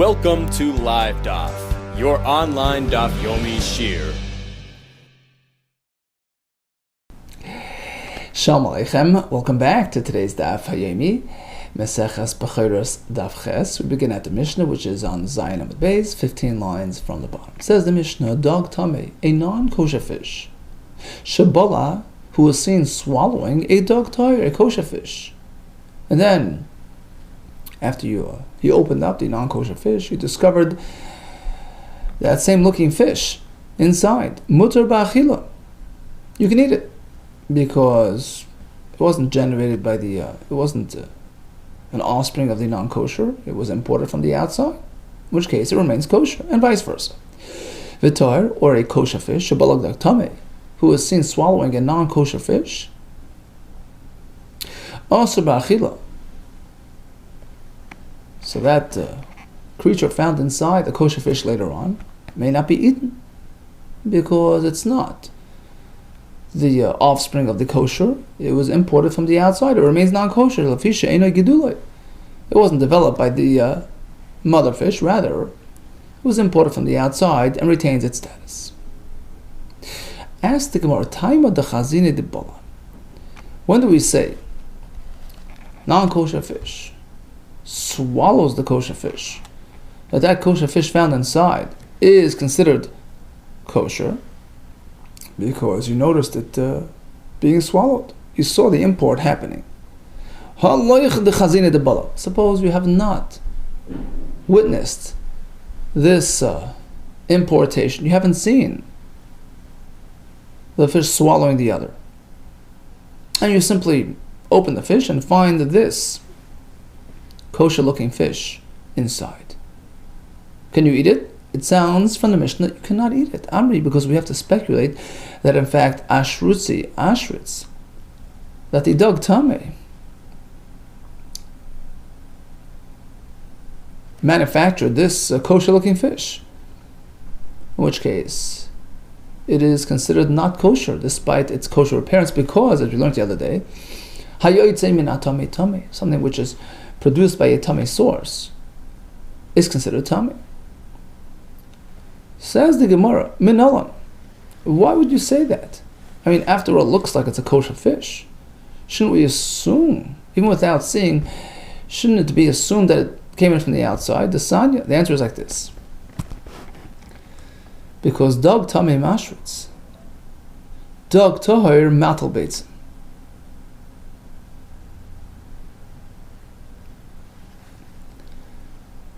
Welcome to LiveDaf, your online Daf Yomi Shir. Shalom Aleichem. Welcome back to today's Daf Yomi, Meseches BECHOROS Daf Ches. We begin at the Mishnah, which is on Zayin Amud Beis, 15 lines from the bottom. It says the Mishnah, Dog Tameh, a non-kosher fish. Shabala, who was seen swallowing a dog tire, a kosher fish. And then, after you opened up the non-kosher fish, you discovered that same looking fish inside. Mutar ba'achila. You can eat it because it wasn't generated by it wasn't an offspring of the non-kosher. It was imported from the outside, in which case it remains kosher, and vice versa. Vitar, or a kosher fish, shabalag dak tameh, who was seen swallowing a non-kosher fish. Also ba'achila. So that creature found inside the kosher fish later on may not be eaten because it's not the offspring of the kosher. It was imported from the outside. It remains non-kosher. It wasn't developed by the mother fish. Rather, it was imported from the outside and retains its status. Ask the Gemara, when do we say non-kosher fish swallows the kosher fish, that kosher fish found inside is considered kosher because you noticed it being swallowed. You saw the import happening. Suppose you have not witnessed this importation. You haven't seen the fish swallowing the other. And you simply open the fish and find this kosher looking fish inside. Can you eat it? It sounds from the Mishnah that you cannot eat it. Amri, because we have to speculate that in fact ashritz, that the dog tameh manufactured this kosher looking fish, in which case it is considered not kosher despite its kosher appearance, because, as we learned the other day, something which is produced by a tummy source is considered tummy. Says the Gemara, Minalan, why would you say that? I mean, after all, it looks like it's a kosher fish. Shouldn't we assume, even without seeing, shouldn't it be assumed that it came in from the outside? The Sanya, the answer is like this. Because dog tummy mashritz, dog tohir matal beitzim.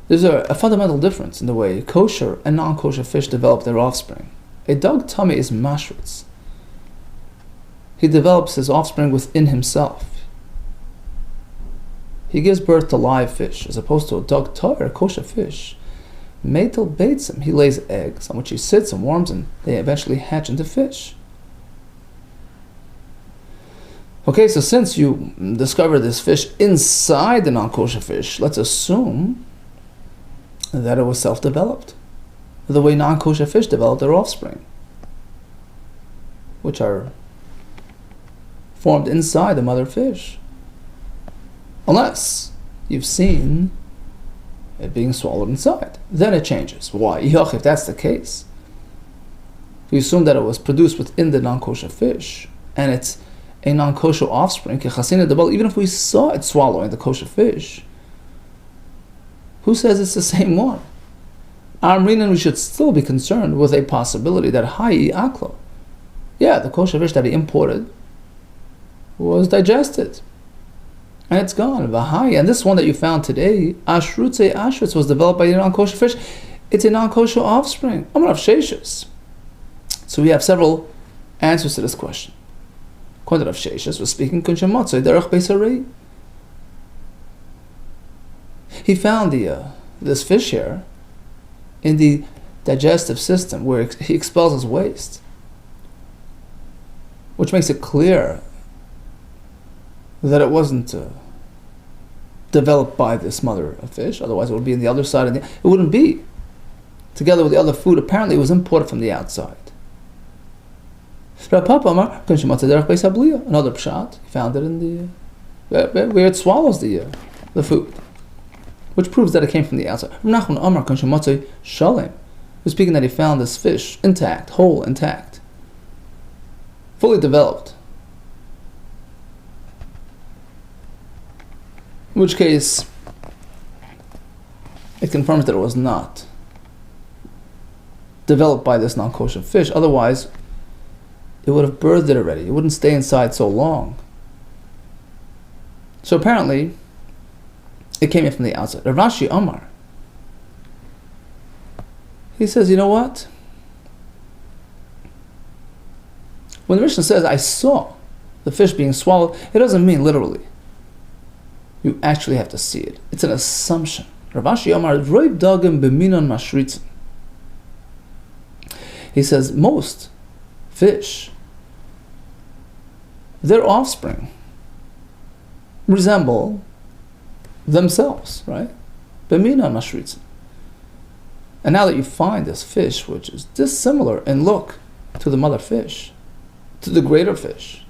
There's a fundamental difference in the way kosher and non-kosher fish develop their offspring. A dog tummy is mashritz. He develops his offspring within himself. He gives birth to live fish, as opposed to a dog tar, a kosher fish. Meitel beitzim, he lays eggs on which he sits and warms, and they eventually hatch into fish. Okay, so since you discovered this fish inside the non-kosher fish, let's assume that it was self-developed, the way non-kosher fish develop their offspring, which are formed inside the mother fish. Unless you've seen it being swallowed inside. Then it changes. Why? If that's the case, if you assume that it was produced within the non-kosher fish, and it's a non-kosher offspring, even if we saw it swallowing the kosher fish, who says it's the same one? Amrinan, we should still be concerned with a possibility that ha'i aklo. Yeah, the kosher fish that he imported was digested. And it's gone. V'hai, and this one that you found today, ashritz was developed by a non-kosher fish. It's a non-kosher offspring. Amar Sheshus. So we have several answers to this question. According to Rav Sheshus was speaking kunshamatzoi derech beisarei. He found this fish here in the digestive system where he expels his waste, which makes it clear that it wasn't developed by this mother of fish. Otherwise, it would be on the other side, and it wouldn't be together with the other food. Apparently, it was imported from the outside. Another pshat, he found it in the where it swallows the food. which proves that it came from the outside. Rav Nachman Amar kan shematzei shalem, who's speaking that he found this fish intact, whole, intact, fully developed. In which case, it confirms that it was not developed by this non-kosher fish. Otherwise, it would have birthed it already. It wouldn't stay inside so long. So apparently, it came in from the outside. Rav Ashi Amar, he says, you know what? When the Mishnah says, I saw the fish being swallowed, it doesn't mean literally. You actually have to see it. It's an assumption. Rav Ashi Amar, Roiv Dagim b'minon mashritzin. He says, most fish, their offspring, resemble themselves, right? B'minon mashritzin. And now that you find this fish, which is dissimilar in look to the mother fish, to the greater fish,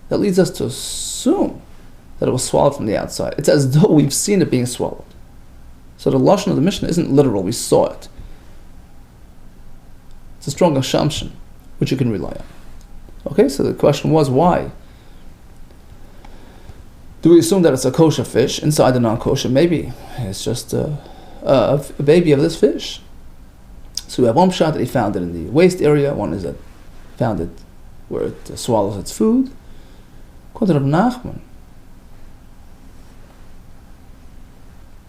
that leads us to assume that it was swallowed from the outside. It's as though we've seen it being swallowed. So the lashon of the Mishnah isn't literal, we saw it. It's a strong assumption, which you can rely on. Okay, so the question was, why? Do we assume that it's a kosher fish inside the non-kosher? Maybe it's just a baby of this fish. So we have one pshat that he found it in the waist area, one is that found it where it swallows its food. According to Rav Nachman,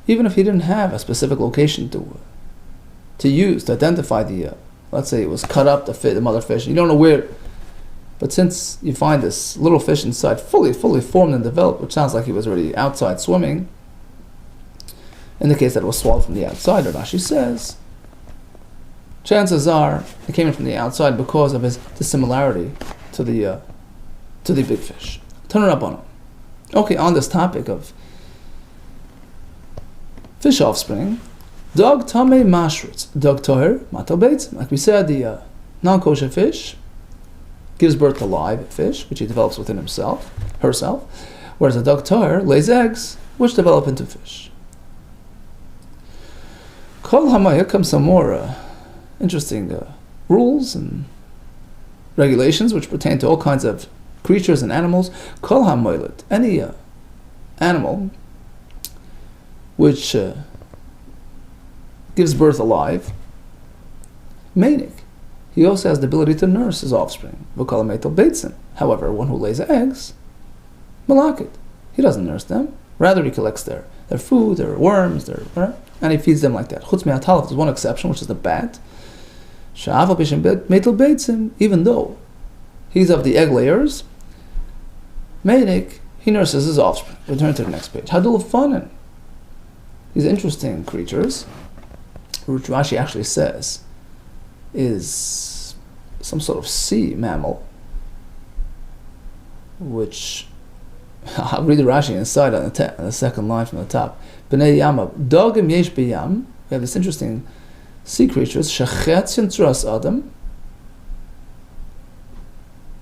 even if he didn't have a specific location to use to identify the, let's say it was cut up, the mother fish, you don't know where, but since you find this little fish inside fully formed and developed, which sounds like he was already outside swimming, indicates that it was swallowed from the outside. Rashi says, chances are it came in from the outside because of his dissimilarity to the big fish. Turn it up on him. Okay, on this topic of fish offspring, dog tamei mashritz, dog toher matal beitzim. Like we said, the non-kosher fish gives birth to live fish, which he develops within herself, whereas a dog toher lays eggs, which develop into fish. Kol hamaya comes some more interesting rules and regulations which pertain to all kinds of creatures and animals. Kol hamoilet, any animal which gives birth alive, meaning he also has the ability to nurse his offspring. However, one who lays eggs, malakit, he doesn't nurse them. Rather, he collects their food, their worms, and he feeds them like that. Chutz me'atalef, there's one exception, which is the bat. Even though he's of the egg layers, meaning he nurses his offspring. Return to the next page. Hadul fanen. These interesting creatures, which Rashi actually says is some sort of sea mammal, which I'll read the Rashi inside on the second line from the top. B'nei yama dogim yesh b'yam. We have this interesting sea creatures. Shachetz yentras adam.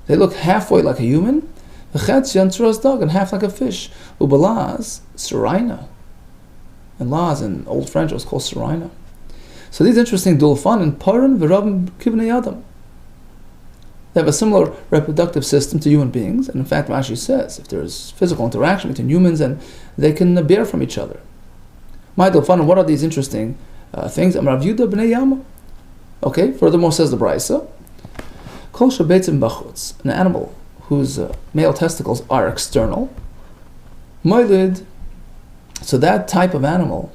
They look halfway like a human. V'chetz yentras dog, and half like a fish. Ubalaz serina. And laz in Old French was called serina. So these interesting dulfan and paran v'rabim kivnei adam. They have a similar reproductive system to human beings, and in fact Rashi says if there is physical interaction between humans, and they can bear from each other. My dulfan, what are these interesting things? Amar Yuda b'nei yama. Okay, furthermore says the Brisa, Kol shebeitzim bachutz, an animal whose male testicles are external, moilid, so that type of animal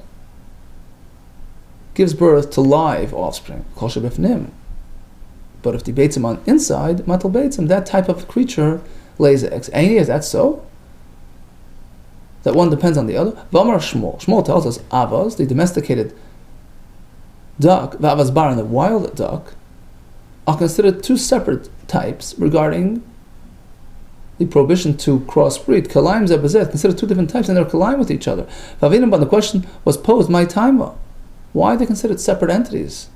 gives birth to live offspring, Kol shebifnim. But if the beitzim on inside, matal beitzim, that type of creature lays eggs. Aini, is that so? That one depends on the other? V'amar Shmuel. Shmuel tells us avas, the domesticated duck, v'avas bar, and the wild duck, are considered two separate types regarding the prohibition to crossbreed. Kalaim zebazet, considered two different types, and they're colliding with each other. Vavinam, but the question was posed, my taima. Why are they considered separate entities?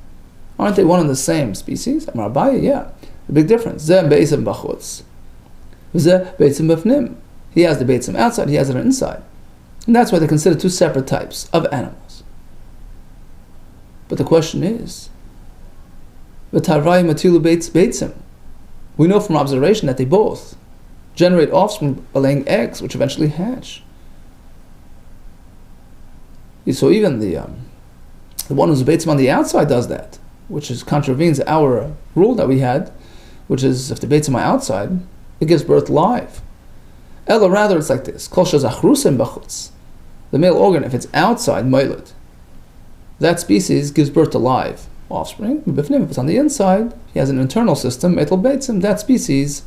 Aren't they one and the same species? Amar Abaye, yeah. The big difference. Zeh beitzim bachutz. Zeh beitzim b'fnim. He has the beitzim outside, he has it inside. And that's why they consider two separate types of animals. But the question is, we know from observation that they both generate offspring by laying eggs, which eventually hatch. So even the one who's beitzim on the outside does that, which contravenes our rule that we had, which is if the beitzim are outside, it gives birth live. Ella, rather, it's like this: kol shezachrusim b'chutz, the male organ, if it's outside moiled, that species gives birth to live offspring. If it's on the inside, he has an internal system, metal beitzim, that species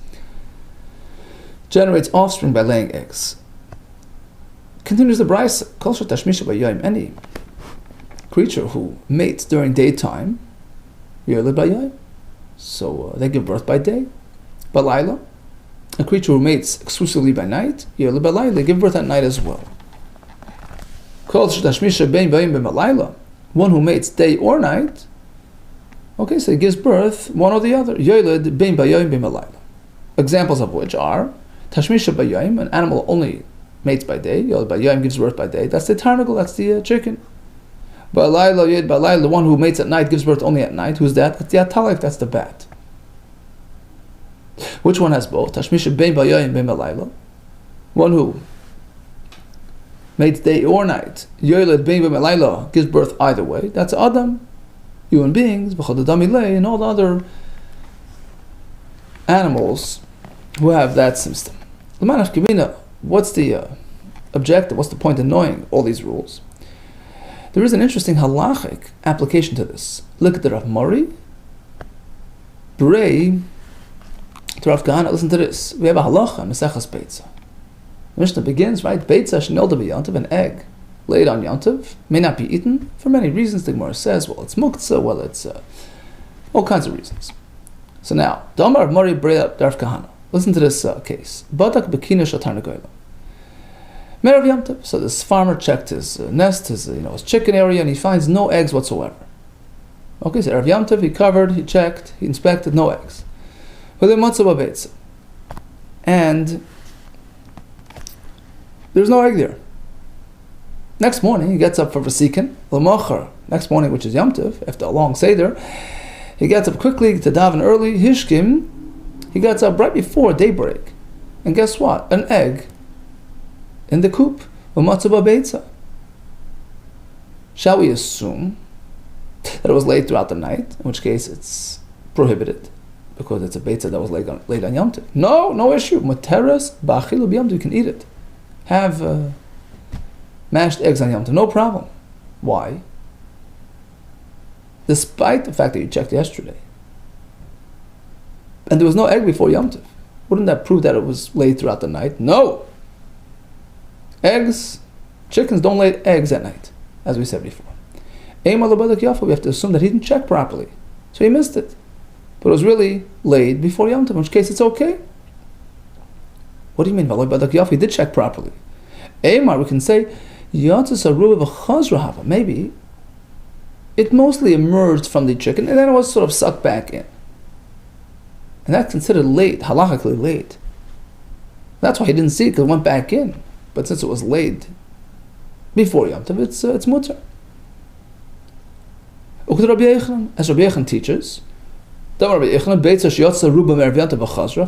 generates offspring by laying eggs. Continues the Brisa, kol shetashmisha b'yoyim, any creature who mates during daytime, yoled b'yoyim, so they give birth by day. Balayla, a creature who mates exclusively by night, yoled b'layla, they give birth at night as well. Kol shetashmisha bein b'yoyim b'malayla, one who mates day or night, okay, so he gives birth one or the other, yoled bein b'yoyim b'malayla. Examples of which are tashmisha b'yoyim, an animal only mates by day, yoled b'yoyim gives birth by day, that's the tarnagel, that's the chicken. Balayla, yod balayla, the one who mates at night gives birth only at night, who's that? That's the atalek, that's the bat. Which one has both? Tashmisha bein b'yoyim bein balayla, one who mates day or night, yoled bein balayla, gives birth either way, that's Adam, human beings, and all the other animals who have that system. What's the objective? What's the point in knowing all these rules? There is an interesting halachic application to this. Look at the Rav Mori, Brei, to Rav Kahana. Listen to this. We have a halacha, Mesechas Beitza. The Mishnah begins, right? Beitza shenolda b'yantav, an egg laid on yantav, may not be eaten for many reasons. The Gemara says, well, it's muktzah, well, it's all kinds of reasons. So now, Damar Rav Mori, Brei, Rav Kahana. Listen to this case. Badak bekina shatar negoyla. Merav Yamtiv. So this farmer checked his nest, his chicken area, and he finds no eggs whatsoever. Okay, so Rav Yamtiv, he covered, he checked, he inspected, no eggs. And there's no egg there. Next morning, he gets up for Vasikin, L'mocher. Next morning, which is Yamtiv, after a long Seder, he gets up quickly to daven early, Hishkim. He gets up right before daybreak. And guess what? An egg in the coop. Shall we assume that it was laid throughout the night? In which case it's prohibited. Because it's a beitza that was laid on Yom Tov. No issue. Materas ba'achilu b'yom tov. You can eat it. Have mashed eggs on Yom Tov. No problem. Why? Despite the fact that you checked yesterday. And there was no egg before Yom Tov. Wouldn't that prove that it was laid throughout the night? No! Chickens don't lay eggs at night, as we said before. We have to assume that he didn't check properly. So he missed it. But it was really laid before Yom Tov, in which case it's okay. What do you mean? He did check properly. We can say, maybe it mostly emerged from the chicken and then it was sort of sucked back in. And that's considered late, halachically late. That's why he didn't see it, because it went back in. But since it was laid before Yom Tov, it's mutter. As Rabbi Yechon teaches, if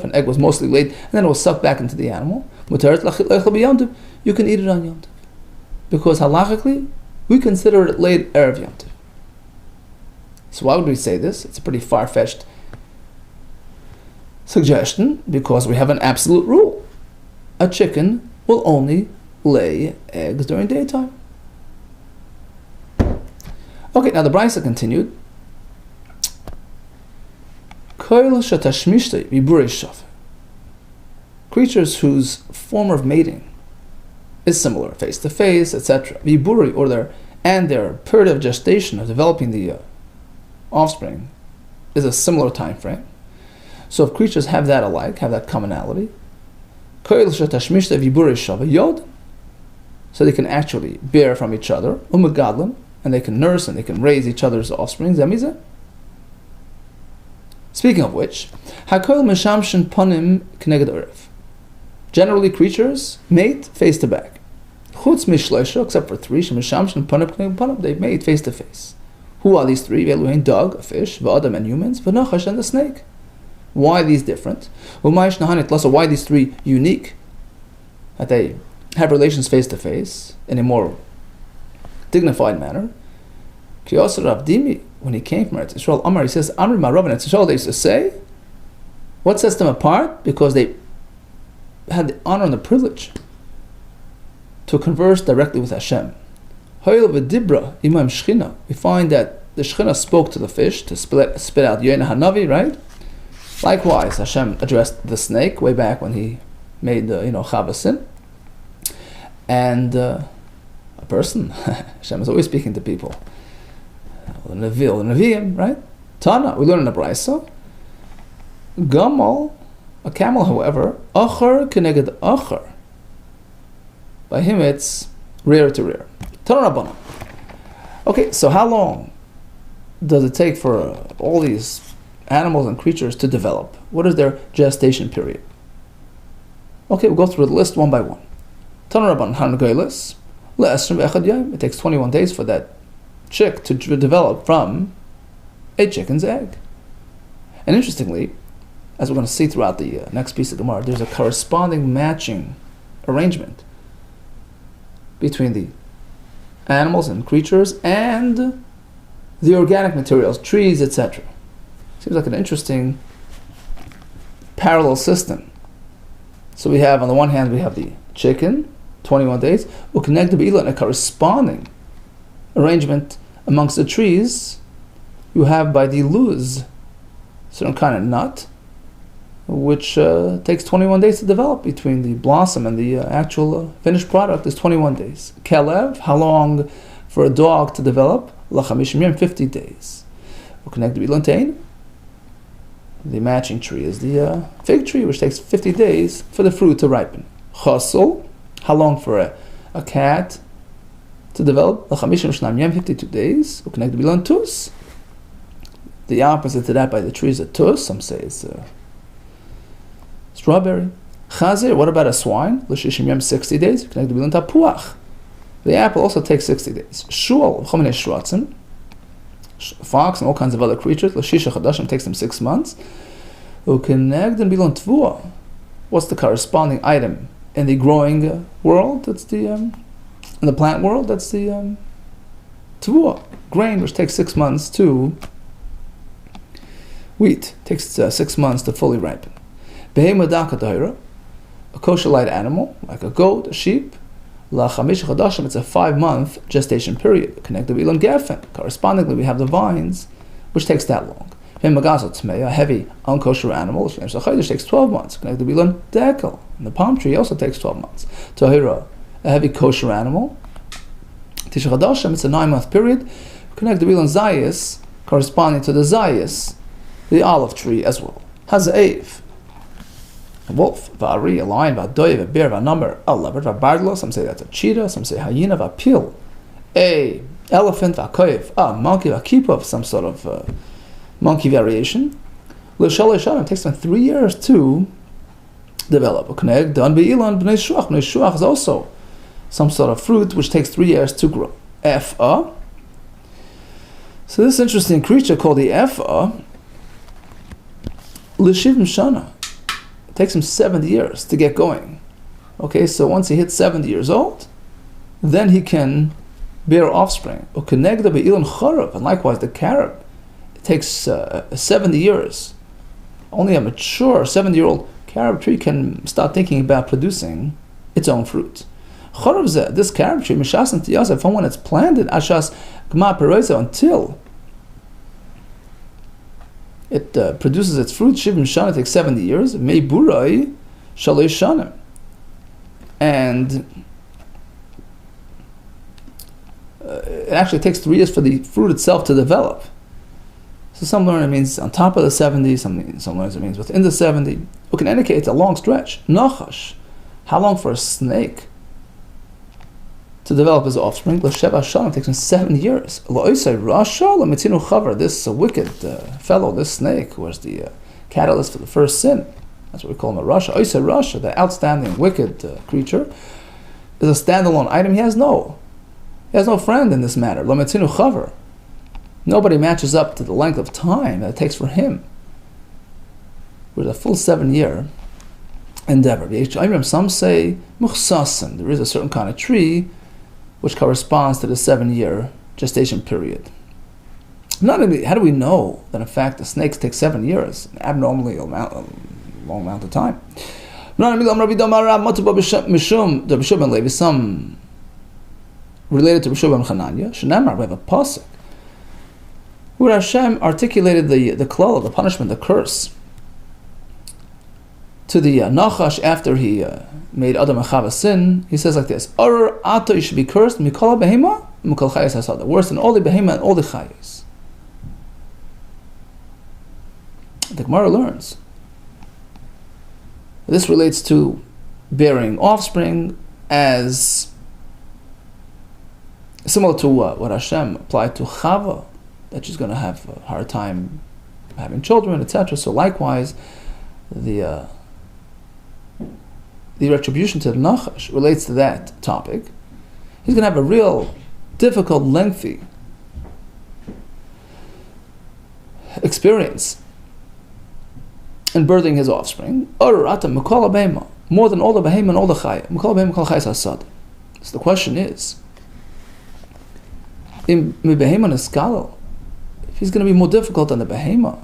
an egg was mostly laid and then it was sucked back into the animal, you can eat it on Yom Tov. Because halachically, we consider it laid Erev Yom Tov. So why would we say this? It's a pretty far-fetched suggestion, because we have an absolute rule. A chicken will only lay eggs during daytime. Okay, now the Brisa continued. Creatures whose form of mating is similar, face to face, etc. Viburi, or their period of gestation, of developing the offspring, is a similar time frame. So if creatures have that alike, have that commonality, so they can actually bear from each other, and they can nurse and they can raise each other's offspring. Speaking of which, generally creatures mate face to back. Chutz mishloisha, except for three, shemisham, panam, they made face to face. Who are these three? Ve'eluhin, dog, a fish, v'adam, and humans, v'nachash, and the snake. Why these different? U'mayish nahanit lasa, why these three unique? That they have relations face to face in a more dignified manner. Kiyosar Avdimi, when he came from Eretz Yisrael, Amar, he says, Amri Ma'arav in Eretz Yisrael, they used to say, what sets them apart? Because they had the honor and the privilege to converse directly with Hashem. Hoyel v'dibra imam shchina. We find that the shchina spoke to the fish to spit out Yonah Hanavi, right? Likewise, Hashem addressed the snake way back when he made Chava sin. And a person, Hashem is always speaking to people. The Nevi'im, right? Tana, we learn in the Brisa. Gamal, a camel, however, achar keneged achar. By him, it's rear to rear. Tana Rabbana. Okay, so how long does it take for all these animals and creatures to develop? What is their gestation period? Okay, we'll go through the list one by one. Tana Rabban Hanagailis, le'esrim echad yom. It takes 21 days for that chick to develop from a chicken's egg. And interestingly, as we're going to see throughout the next piece of Gemara, there's a corresponding matching arrangement between the animals and creatures and the organic materials, trees, etc. Seems like an interesting parallel system. So we have, on the one hand, we have the chicken, 21 days. We'll connect the Be'ilah in a corresponding arrangement amongst the trees. You have by the luz, certain kind of nut, which takes 21 days to develop between the blossom and the actual finished product is 21 days. Kelev, how long for a dog to develop? Lachamishim yom, 50 days. We'll connect the Be'ilah. The matching tree is the fig tree, which takes 50 days for the fruit to ripen. Chasol, how long for a cat to develop? 52 days. We'll connect the Bilan Tus. The opposite to that by the tree is a tus. Some say it's a strawberry. Chazir, what about a swine? 60 days. We'll connect the Bilan Tapuach. The apple also takes 60 days. Shul, fox and all kinds of other creatures. Lashisha Chadashim takes them 6 months. Ukenegd and Bilon Tvua. What's the corresponding item in the growing world? That's the in the plant world. That's the Tvua, grain, which takes 6 months to wheat. Takes 6 months to fully ripen. Behema Daka Daira, a kosher light animal like a goat, a sheep. La Chamish Chadashim, it's a 5-month gestation period. Connected with Ilan Geffen. Correspondingly, we have the vines, which takes that long. A heavy, unkosher animal, which takes 12 months. Connected with Ilan Dekel. And the palm tree also takes 12 months. Tahira, a heavy kosher animal. Tisha Chadashim, it's a 9-month period. Connected with Ilan Zayas, corresponding to the Zayas, the olive tree as well. Haza'ev, a wolf, va'ari, a lion, va'doyev, a bear, va'number, a leopard, va'bardlo, some say that's a cheetah, some say hyena, va'pil, a elephant, va'koyev, a monkey, va'kipov, some sort of monkey variation. L'shalosh it takes them 3 years to develop. Ukneg, dan be'ilan, b'nei shuach. B'nei shuach is also some sort of fruit which takes 3 years to grow. Ef'a. So this interesting creature called the ef'a, l'shivim shana. Takes him 70 years to get going. Okay, so once he hits 70 years old, then he can bear offspring. And likewise, the carob, it takes 70 years. Only a mature 70-year-old carob tree can start thinking about producing its own fruit. This carob tree, from when it's planted, until it produces its fruit, Shivim Shana takes 70 years, Mei Burai Shalosh Shanim. And it actually takes 3 years for the fruit itself to develop. So some learn it means on top of the 70, some learn it means within the 70. We can indicate it's a long stretch. Nachash, how long for a snake to develop his offspring? L'sheva Shalom takes him 7 years. L'oisei Rasha l'mitzinu chaver. This wicked fellow, this snake, who was the catalyst for the first sin. That's what we call him a Rasha. Oisei Rasha, the outstanding wicked creature. is a standalone item. He has no friend in this matter. Lametzinu chaver. Nobody matches up to the length of time that it takes for him with a full 7-year endeavor. Some say muchsasim. There is a certain kind of tree which corresponds to the 7-year gestation period. Not only how do we know that in fact the snakes take 7 years, an abnormally long amount of time? Some related to B'Shua ben Chananya, Shenamar, we have a pasuk where Hashem articulated the klal, the punishment, the curse, to the Nachash after he made Adam and Chava sin. He says like this: "Or ato, you should be cursed, mikol behema, mikol chayes hasada, worse than all the behema and all the chayes." The Gemara learns this relates to bearing offspring as similar to what Hashem applied to Chava, that she's going to have a hard time having children, etc. So likewise, the retribution to the Nachash relates to that topic. He's going to have a real difficult, lengthy experience in birthing his offspring. More than all the behema and all the chaya. So the question is, if he's going to be more difficult than the behema,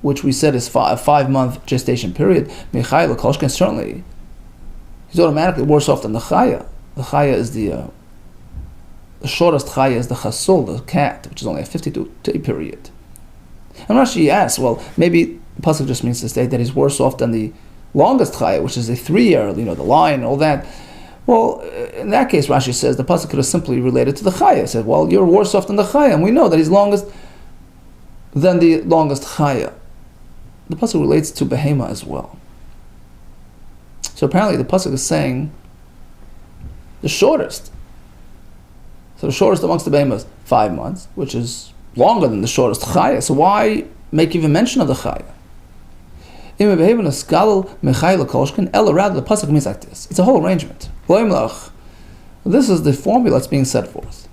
which we said is a 5-month gestation period, certainly he's automatically worse off than the chaya. The chaya is the shortest chaya is the chasul, the cat, which is only a 52-day period. And Rashi asks, well, maybe the pasuk just means to state that he's worse off than the longest chaya, which is a 3-year, the lion and all that. Well, in that case, Rashi says the pasuk could have simply related to the chaya. He said, well, you're worse off than the chaya, and we know that he's longest than the longest chaya. The pasuk relates to behema as well. So apparently the pasuk is saying the shortest. So the shortest amongst the behemoths, 5 months, which is longer than the shortest chaya. So why make even mention of the chaya? Rather, the pasuk means like this. It's a whole arrangement. This is the formula that's being set forth.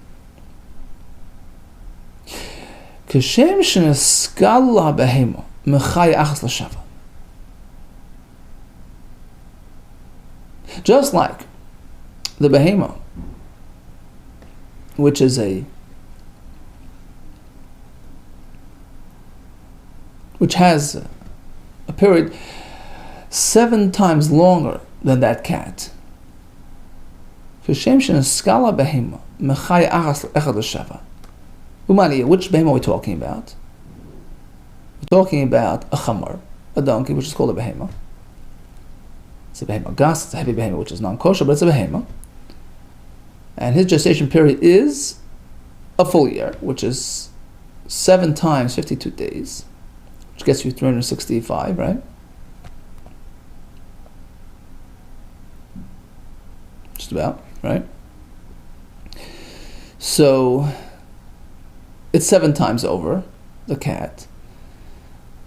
Just like the behema, which is which has a period 7 times longer than that cat. Which behema are we talking about? We're talking about a chamar, a donkey, which is called a behema. It's a behema gas, it's a heavy behema, which is non-kosher, but it's a behema. And his gestation period is a full year, which is 7 times 52 days, which gets you 365, right? Just about, right? So it's 7 times over the cat.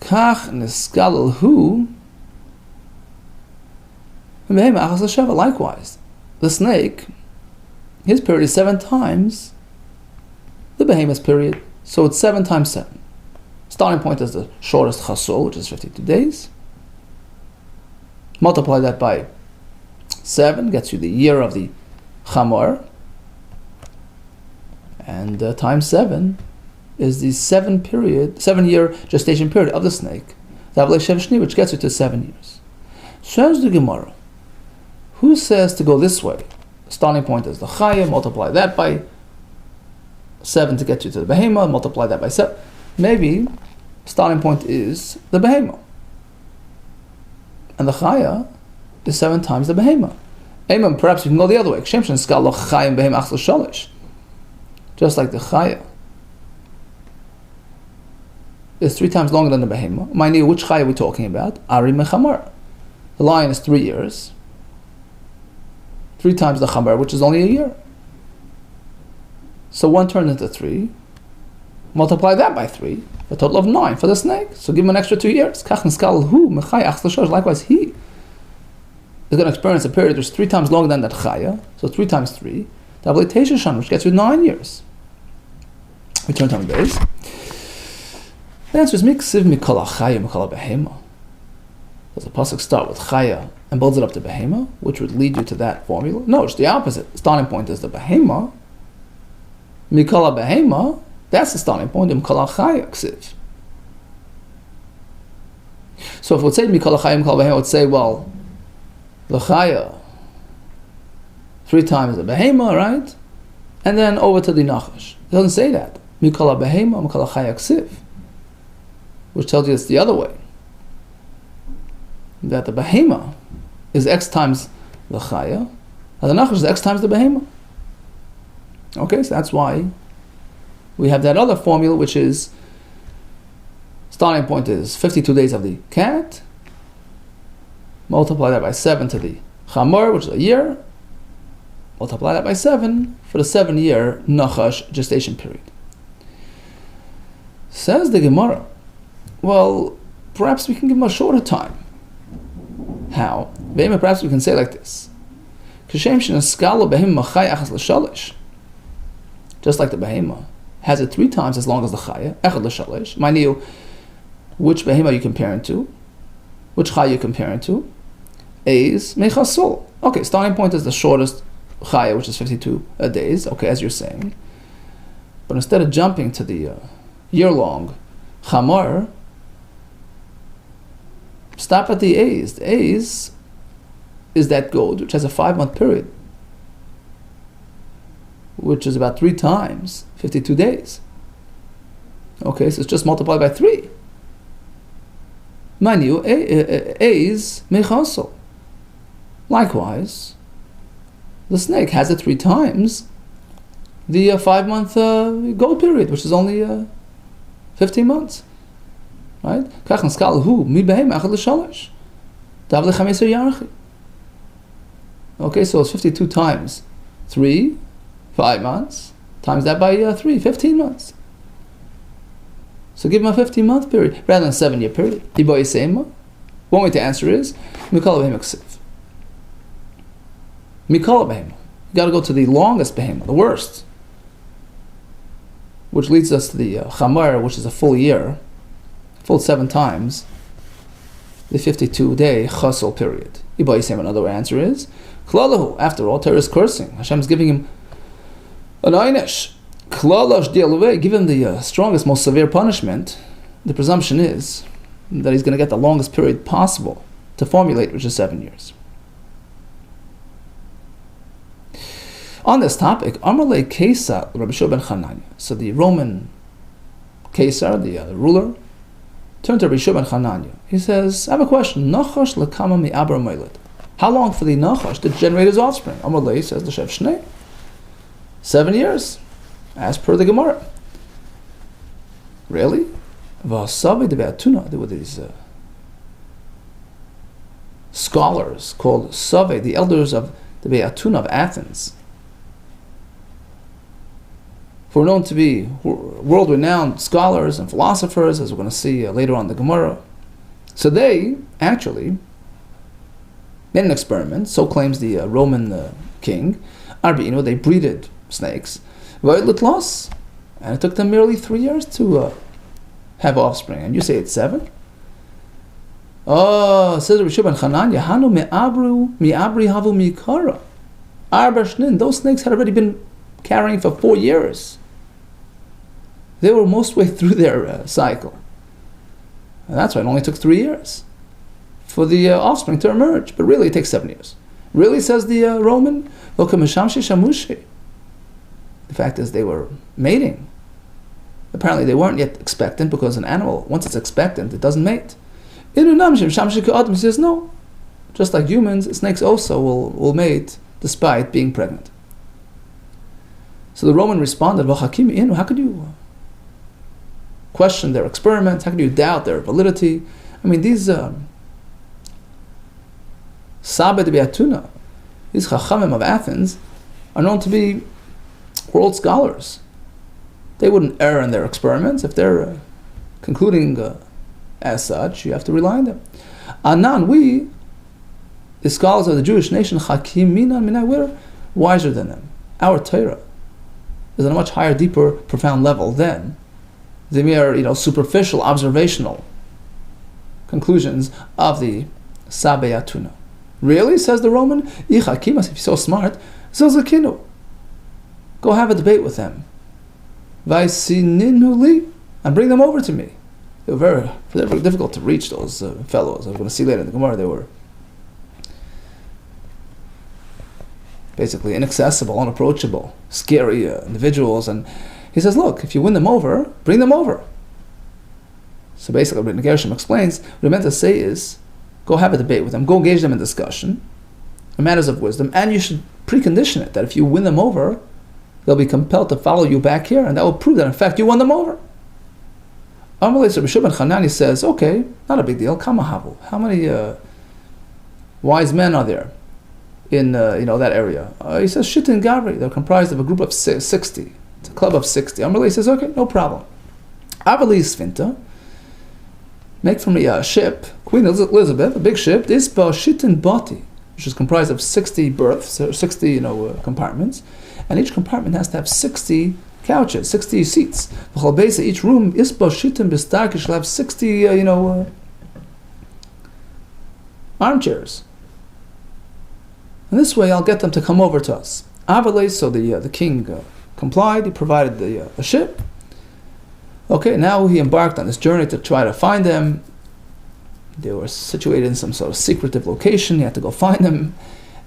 Kach niskalal hu. Likewise, the snake, his period is 7 times the behemoth's period. So it's 7 times 7. Starting point is the shortest chasul, which is 52 days. Multiply that by 7, gets you the year of the chamor. And times 7 is the 7-year gestation period of the snake, which gets you to 7 years. Says the Gemara, who says to go this way? Starting point is the chaya, multiply that by 7 to get you to the behema, multiply that by 7. Maybe starting point is the behema, and the chaya is 7 times the behema. Perhaps you can go the other way. Just like the chaya is 3 times longer than the behema. Mind you, which chaya are we talking about? Ari mechamar. The lion is 3 years. 3 times the chamar, which is only a year. So 1 turns into 3. Multiply that by 3. A total of 9 for the snake. So give him an extra 2 years. Likewise, he is going to experience a period which is 3 times longer than that chaya, so 3 times 3, Davli Tesha Shan, which gets you 9 years. We turn to the base. The answer is Miksiv Mikala Chaya Mikala Behema. Does the pasuk start with chaya and builds it up to behema, which would lead you to that formula? No, it's the opposite. The starting point is the behema. Mikala behema, that's the starting point. Mikala chaya ksiv. So if it would say mikala chaya mikala behema, it would say, well, the chaya 3 times the behema, right? And then over to the nachash. It doesn't say that. Mikala behema, mikala chaya ksiv, which tells you it's the other way. That the behema is X times the chaya, and the nachash is X times the behema. Okay, so that's why we have that other formula, which is starting point is 52 days of the cat, multiply that by 7 to the chamor, which is a year, multiply that by 7 for the 7-year nachash gestation period. Says the Gemara, well, perhaps we can give him a shorter time. How? Perhaps we can say like this. Just like the behema has it 3 times as long as the chaya, echad l'shalish. Mind you, which behema are you comparing to? Which chaya are you comparing to? Eis mechasul. Okay, starting point is the shortest chaya, which is 52 days, okay, as you're saying. But instead of jumping to the year-long chamar, stop at the A's. The A's is that goat, which has a 5-month period, which is about 3 times 52 days. Okay, so it's just multiplied by 3. Mind you, A's mechasol. Likewise, the snake has it 3 times the 5-month goat period, which is only 15 months. Right? Okay, so it's 52 times 3, 5 months, times that by 3, 15 months. So give him a 15-month period rather than a 7-year period. One way to answer is Mikala Behema Ksiv. Mikala Behema. You got to go to the longest Behema, the worst, which leads us to the Chamar, which is a full year. Full 7 times the 52-day chasol period. Another answer is Klalahu. After all, Torah is cursing. Hashem is giving him an einish. Klalash dialuve. Give him the strongest, most severe punishment. The presumption is that he's going to get the longest period possible to formulate, which is 7 years. On this topic, Amarle Kesar Rabbi Shua ben Chananya. So the Roman Kesar, the ruler, turned to Rabbi Shua ben Chananya. He says, I have a question. Nachash lekama mi abra moiled. How long for the Nachash to generate his offspring? Amalei says the Shev Shnei. 7 years, as per the Gemara. Really? There were these scholars called Save, the elders of the Be'atuna of Athens, who are known to be world-renowned scholars and philosophers, as we're going to see later on in the Gemara. So they actually made an experiment, so claims the Roman king. Arbino, they breeded snakes, and it took them merely 3 years to have offspring. And you say it's 7? Oh, says Rabbi Shua ben Chananya, Hanu mi'abri havu mikara. Arba shnin, those snakes had already been carrying for 4 years. They were most way through their cycle. And that's why it only took 3 years for the offspring to emerge. But really it takes 7 years. Really, says the Roman, the fact is they were mating. Apparently they weren't yet expectant, because an animal, once it's expectant, it doesn't mate. He says no. Just like humans, snakes also will mate despite being pregnant. So the Roman responded, how could you question their experiments? How could you doubt their validity? I mean, these Sabed Be'atuna, these Chachamim of Athens, are known to be world scholars. They wouldn't err in their experiments. If they're concluding as such, you have to rely on them. Anan, we the scholars of the Jewish nation, Chakim Minan Minai, we're wiser than them. Our Torah is on a much higher, deeper, profound level than the mere, superficial, observational conclusions of the Sabei Atuna. Really, says the Roman, if you're so smart, Zilzakinu. Go have a debate with them. Vaisininu li, and bring them over to me. They were very difficult to reach, those fellows. I'm going to see later in the Gemara, they were basically inaccessible, unapproachable, scary individuals. And he says, look, if you win them over, bring them over. So basically, what Gershom explains, what he meant to say is, go have a debate with them, go engage them in discussion, in matters of wisdom, and you should precondition it, that if you win them over, they'll be compelled to follow you back here, and that will prove that, in fact, you won them over. Amalei Rabbi Shimon Hanani says, okay, not a big deal, Kamahavu. How many wise men are there in that area? He says, Shittin Gavri. They're comprised of a group of 60. It's a club of 60. Amalei says, okay, no problem. Avali Sfinta, make for me a ship, Queen Elizabeth, a big ship, this Shittin Bati, which is comprised of 60 berths, 60 compartments, and each compartment has to have 60 couches, 60 seats. Each room is shall have 60 armchairs. And this way I'll get them to come over to us. So the king complied, he provided the ship. Okay, now he embarked on this journey to try to find them. They were situated in some sort of secretive location. He had to go find them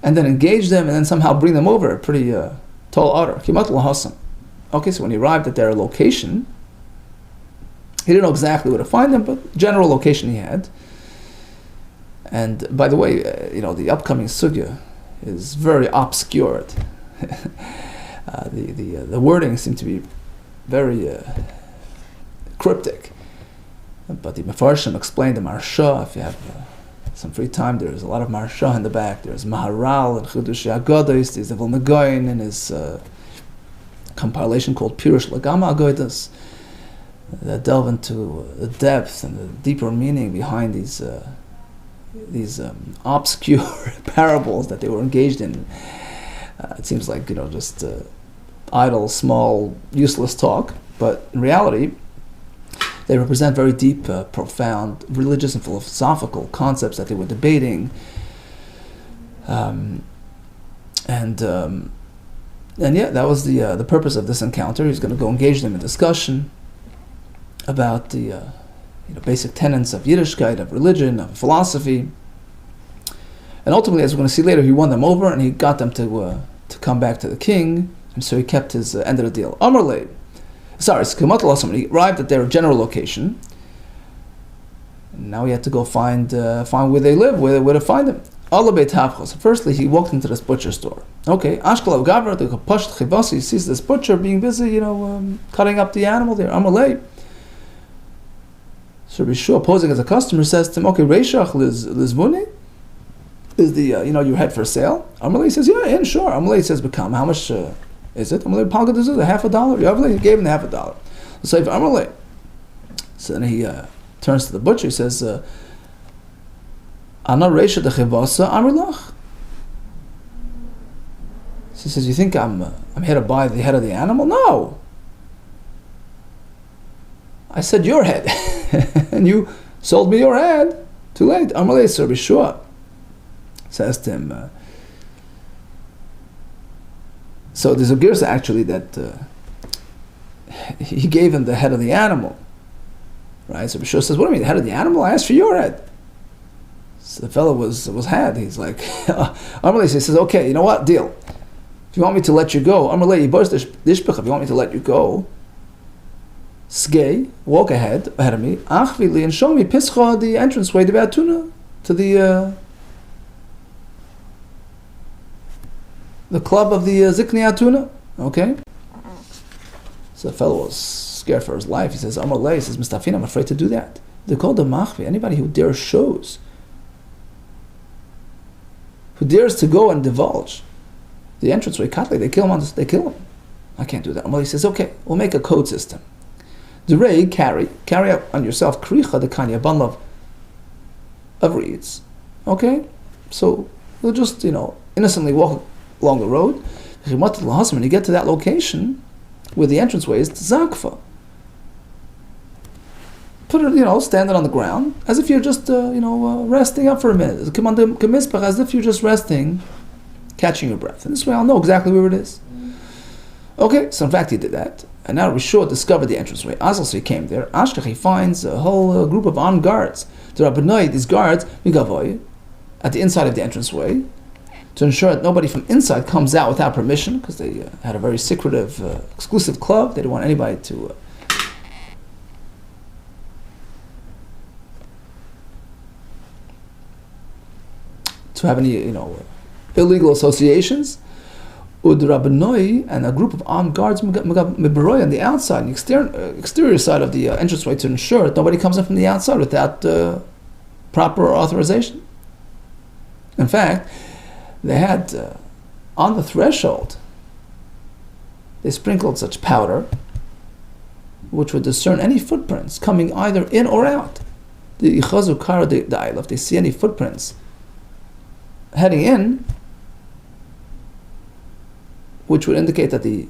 and then engage them and then somehow bring them over. A pretty tall order. Okay, so when he arrived at their location, he didn't know exactly where to find them, but general location he had. And by the way, the upcoming sugya is very obscured. The wording seemed to be very cryptic. But the Mefarshim explained the Marsha. If you have some free time, there's a lot of Marsha in the back. There's Maharal and Chidushi Agodos. There's the Vilna Gaon in his compilation called Pirush Lagama Agodos, that delve into the depth and the deeper meaning behind these obscure parables that they were engaged in. It seems like just idle, small, useless talk, but in reality, they represent very deep, profound religious and philosophical concepts that they were debating. And yeah, that was the purpose of this encounter. He's going to go engage them in discussion about the basic tenets of Yiddishkeit, of religion, of philosophy. And ultimately, as we're going to see later, he won them over and he got them to come back to the king. And so he kept his end of the deal. Amarle. When he arrived at their general location, now he had to go find where they live, where to find them. Firstly, he walked into this butcher store. Okay, Ashkalav Gavra, the Pasht Chivasi, he sees this butcher being busy, cutting up the animal there. Amalei. So Rishua, posing as a customer, says to him, okay, Reishach Lizvuni? Is the, your head for sale? Amalei says, yeah, sure. Amalei says, become, how much is it? Amalei, Palga, this is $50. Amalei gave him the $50. So if Amalei, so then he turns to the butcher, he says, Ana Reisha de Chivasa Amrilach. He says, you think I'm here to buy the head of the animal? No. I said your head. And you sold me your head. Too late. Amalei, sir, be sure. Says to him. So there's a girsa actually that he gave him the head of the animal. Right? So Bishur says, what do you mean, the head of the animal? I asked for your head. So the fellow was had. He's like, Amalei says, okay, you know what? Deal. If you want me to let you go, Amalei, if you want me to let you go, Skei, walk ahead of me, Achvili, and show me Pischa, the entranceway, the Beatuna, to the club of the Zikni Atuna. Okay? So the fellow was scared for his life. He says, Amalei, he says, Mustafin, I'm afraid to do that. They're called the Machvi, anybody who dares shows, who dares to go and divulge the entranceway, Katle, they kill him. I can't do that. Amalei says, okay, we'll make a code system. Durei, carry out on yourself kricha the kanya bundle of reeds. Okay? So He'll just, innocently walk along the road. When you get to that location where the entranceway is, zakfa. Put it, stand it on the ground as if you're just, resting up for a minute. As if you're just resting, catching your breath. And this way I'll know exactly where it is. Okay, so in fact he did that. And now Rishon discovered the entranceway. Azal, so he came there. Ashkach, he finds a whole group of armed guards. The Rabbanoi, these guards, Migavoy, at the inside of the entranceway, to ensure that nobody from inside comes out without permission, because they had a very secretive, exclusive club. They didn't want anybody to have any, illegal associations. Rabbanoi and a group of armed guards on the outside, the exterior side of the entranceway, to ensure that nobody comes in from the outside without proper authorization. In fact, they had on the threshold, they sprinkled such powder which would discern any footprints coming either in or out. The ichazukar the if they see any footprints heading in, which would indicate that the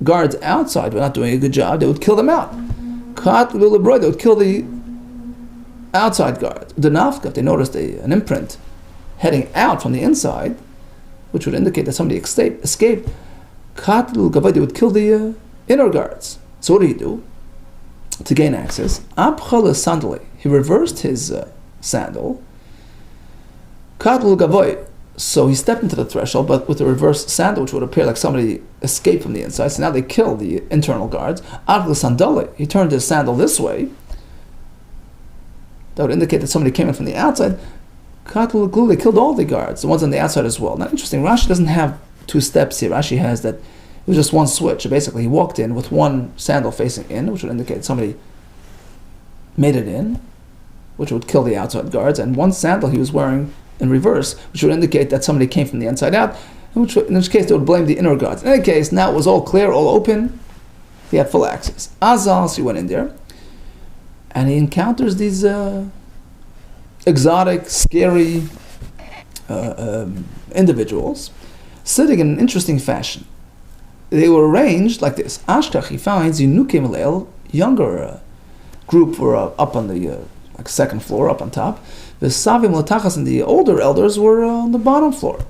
guards outside were not doing a good job, they would kill them out. They would kill the outside guards. The nafka, if they noticed an imprint heading out from the inside, which would indicate that somebody escaped, they would kill the inner guards. So what did he do to gain access? He reversed his sandal. So he stepped into the threshold, but with a reverse sandal, which would appear like somebody escaped from the inside. So now they kill the internal guards. He turned his sandal this way. That would indicate that somebody came in from the outside. They killed all the guards, the ones on the outside as well. Now, interesting, Rashi doesn't have two steps here. Rashi has that it was just one switch. So basically, he walked in with one sandal facing in, which would indicate somebody made it in, which would kill the outside guards, and one sandal he was wearing in reverse, which would indicate that somebody came from the inside out, in which case they would blame the inner guards. In any case, now it was all clear, all open. He had full access. Azal, so he went in there, and he encounters these exotic, scary individuals sitting in an interesting fashion. They were arranged like this. Ashkach, he finds Yinukim Leil, younger group were up on the second floor, up on top. The Savim Latachas and the older elders were on the bottom floor.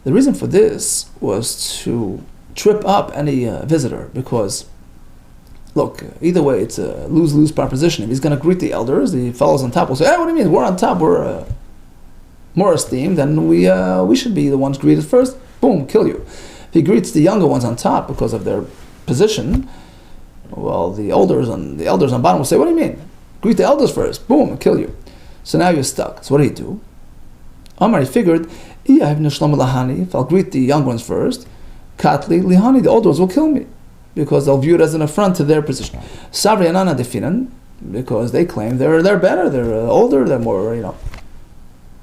The reason for this was to trip up any visitor, because, look, either way it's a lose-lose proposition. If he's going to greet the elders, the fellows on top will say, "Hey, what do you mean? We're on top. We're more esteemed, and we should be the ones greeted first." Boom, kill you. If he greets the younger ones on top because of their position, well, the elders on bottom will say, "What do you mean? Greet the elders first." Boom, kill you. So now you're stuck. So what did he do? Amar, he figured, if I'll greet the young ones first, Katli lihani, the older ones will kill me, because they'll view it as an affront to their position. Savri anana definan, because they claim they're better, they're older, they're more,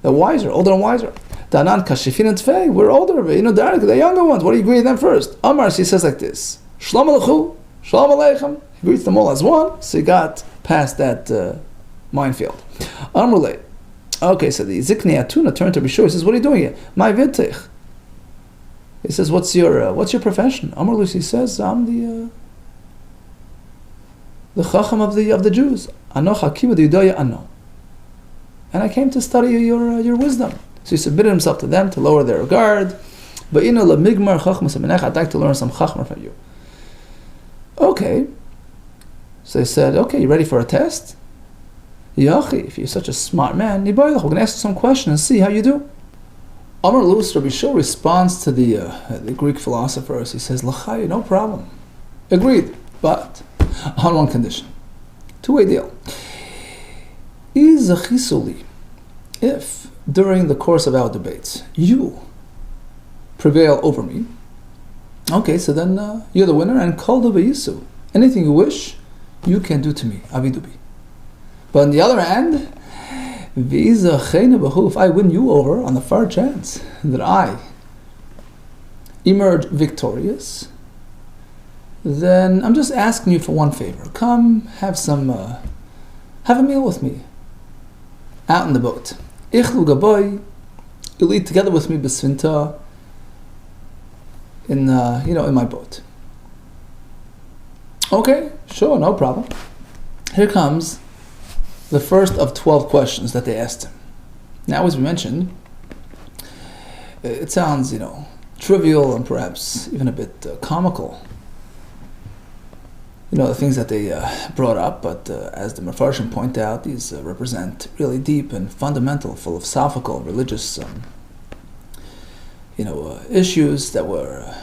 they're wiser, older and wiser. Danan kashifinan tfei, we're older, the younger ones, what do you greet them first? Amar, he says like this, Shalom alechu, Shalom aleichem. He greets them all as one, so he got past that minefield. Amrulay. Okay, so the Zikni Atuna turned to Rishon. He says, "What are you doing here?" My vitich. He says, "What's your profession?" Amrulay, he says, "I'm the Chacham of the Jews. Ano Hakim Yudoya Ano. And I came to study your wisdom." So he submitted himself to them to lower their guard. But I'd like to learn some Chachma from you. Okay. So they said, "Okay, you ready for a test?" Yachi, if you're such a smart man, we're going to ask you some questions and see how you do. Amar Luz, Rabbi Shul responds to the Greek philosophers. He says, "L'chai, no problem. Agreed, but on one condition. Two-way deal. Izachisuli, if during the course of our debates you prevail over me, okay, so then you're the winner, and kol yisu. Anything you wish, you can do to me, avidubi. But on the other hand, if I win you over on the far chance that I emerge victorious, then I'm just asking you for one favor. Come have a meal with me out in the boat. Ichlu gaboy, you'll eat together with me besvinta in my boat. Okay, sure, no problem. Here comes the first of 12 questions that they asked him. Now, as we mentioned, it sounds, trivial and perhaps even a bit comical. The things that they brought up, but as the Mefarshim point out, these represent really deep and fundamental, philosophical, religious, issues that were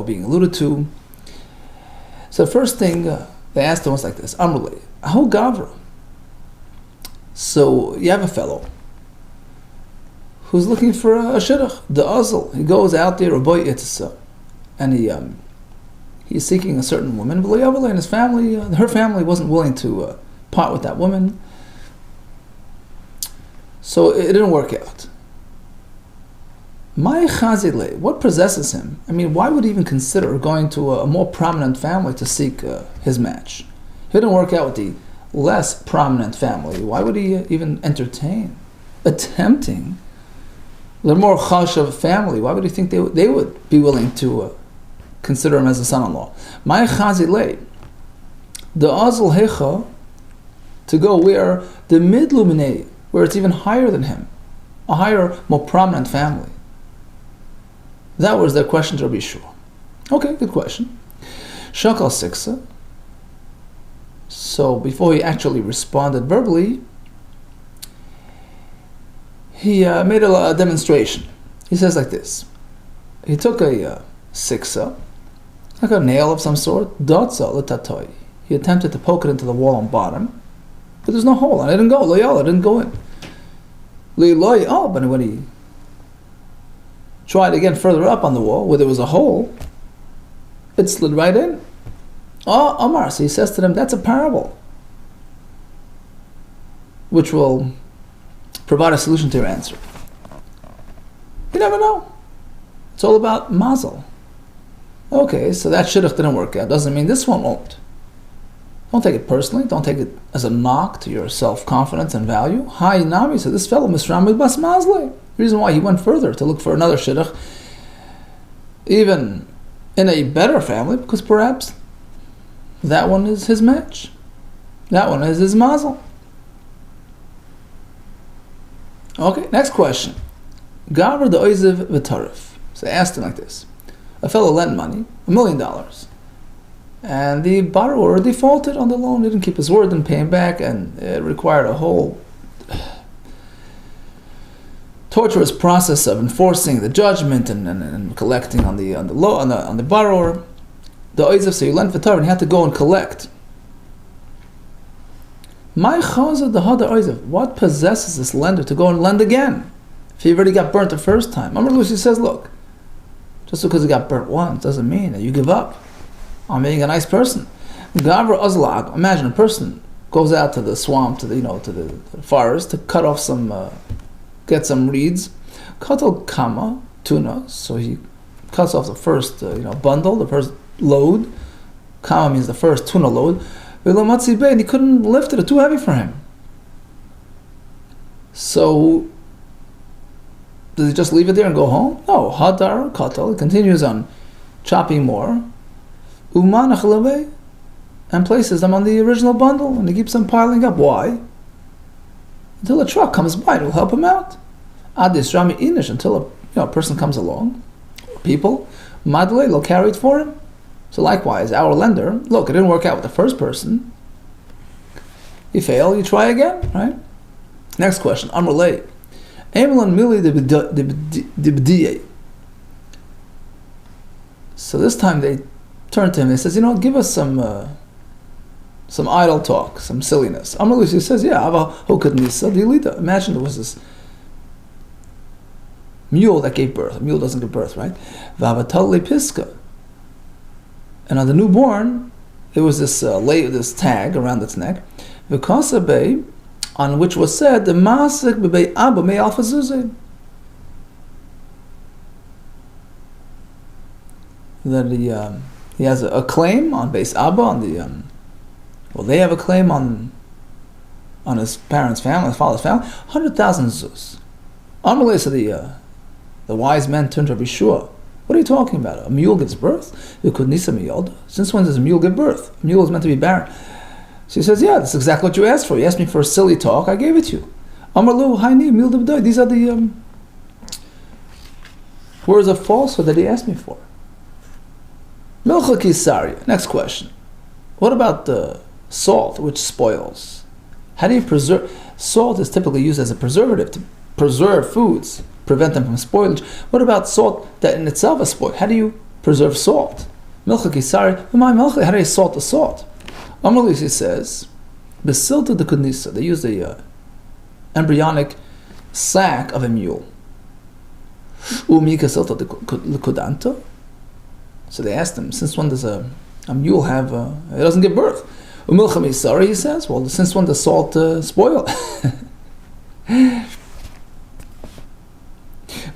being alluded to. So the first thing they asked him was like this: Amrulei, Ahu Gavra. So you have a fellow who's looking for a shidduch, the azal. He goes out there, and he's seeking a certain woman. And his family, her family wasn't willing to part with that woman. So it didn't work out. What possesses him? I mean, why would he even consider going to a more prominent family to seek his match? If it didn't work out with the less prominent family, why would he even entertain attempting the more chashav family? Why would he think they would be willing to consider him as a son-in-law? My chazile, the azal hecha, to go where the midluminei, where it's even higher than him, a higher, more prominent family. That was their question to Rabbi Yeshua. Okay, good question. Shakal Siksa. So before he actually responded verbally, he made a demonstration. He says like this. He took a siksa, like a nail of some sort, dotza l'tatoi. He attempted to poke it into the wall on bottom, but there's no hole, and it didn't go. Loyal, it didn't go in. But when he tried again further up on the wall, where there was a hole, it slid right in. Omar, so he says to them, that's a parable, which will provide a solution to your answer. You never know. It's all about mazel. Okay, so that shidduch didn't work out. Doesn't mean this one won't. Don't take it personally. Don't take it as a knock to your self-confidence and value. Hi, Nami, so this fellow, Misramid Bas Mazle. The reason why he went further to look for another shidduch, even in a better family, because perhaps that one is his match. That one is his mazel. Okay, next question. Gavra the oiziv v'tarif. So I asked him like this. A fellow lent money, $1 million. And the borrower defaulted on the loan, didn't keep his word, didn't pay him back, and it required a whole torturous process of enforcing the judgment and collecting on the borrower. The oiziv, so you lent v'tarif, and he had to go and collect. My chazad the hada oiziv. What possesses this lender to go and lend again if he already got burnt the first time? Amar Lucy says, look, just because he got burnt once doesn't mean that you give up on being a nice person. Gavra azlag. Imagine a person goes out to the swamp, to the forest to cut off get some reeds. Katal kama tuna. So he cuts off the first bundle, the first load. Kama means the first tuna load. And he couldn't lift it; it's too heavy for him. So does he just leave it there and go home? No. Hadar katal. He continues on chopping more. Umanach and places them on the original bundle, and he keeps them piling up. Why? Until a truck comes by, it will help him out. Adis rami inish, until a person comes along. People, madle, they'll carry it for him. So likewise, our lender, look, it didn't work out with the first person. You fail, you try again, right? Next question, Amrulay. Emelan mili de. So this time they turn to him, they says, give us some idle talk, some silliness. Amrulay says, yeah, imagine there was this mule that gave birth. A mule doesn't give birth, right? Vavatale piska. And on the newborn, there was this tag around its neck, v'kasabe, on which was said, the masik b'bei abba me alpha zuzeh. That he has a claim on base abba, on the they have a claim on on his parents' family, his father's family, 100,000 zuz. Amalei, so the wise men turned to Yeshua. What are you talking about? A mule gives birth? Since when does a mule give birth? A mule is meant to be barren. So he says, yeah, that's exactly what you asked for. You asked me for a silly talk, I gave it to you. Amarlu, Haini, mule d'b'doy. These are the words of falsehood that he asked me for. Milcha kisaria. Next question. What about the salt, which spoils? How do you preserve? Salt is typically used as a preservative to preserve foods, prevent them from spoilage. What about salt that in itself is spoiled? How do you preserve salt? Milcha kisaria. How do you salt the salt? Amalisi says, Besilta de Kudnisa. They use the embryonic sac of a mule. Umika silta de Kudanto. So they asked him, since when does a mule have, it doesn't give birth? Umilchamisari, he says, well, since when does salt spoil?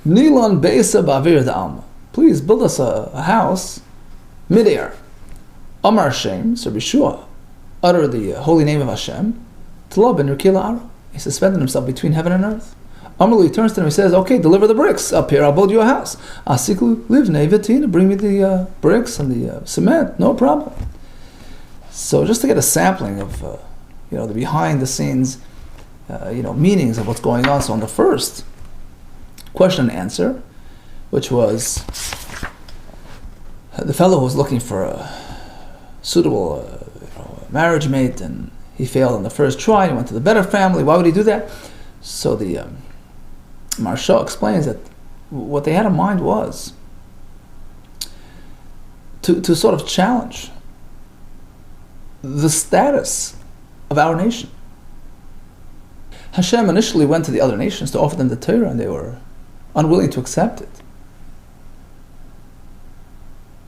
Nilon Beisa Bavir de Alma. Please build us a house midair. Amar Hashem, so Yeshua, utter the holy name of Hashem. Tlab ben Rukila Ara. He suspended himself between heaven and earth. Amalui turns to him and says, okay, deliver the bricks. Up here, I'll build you a house. Asiklu live nevatina, bring me the bricks and the cement, no problem. So just to get a sampling of the behind the scenes meanings of what's going on. So on the first question and answer, which was the fellow who was looking for a suitable marriage mate, and he failed on the first try, he went to the better family. Why would he do that? So the Maharsha explains that what they had in mind was to sort of challenge the status of our nation. Hashem initially went to the other nations to offer them the Torah, and they were unwilling to accept it.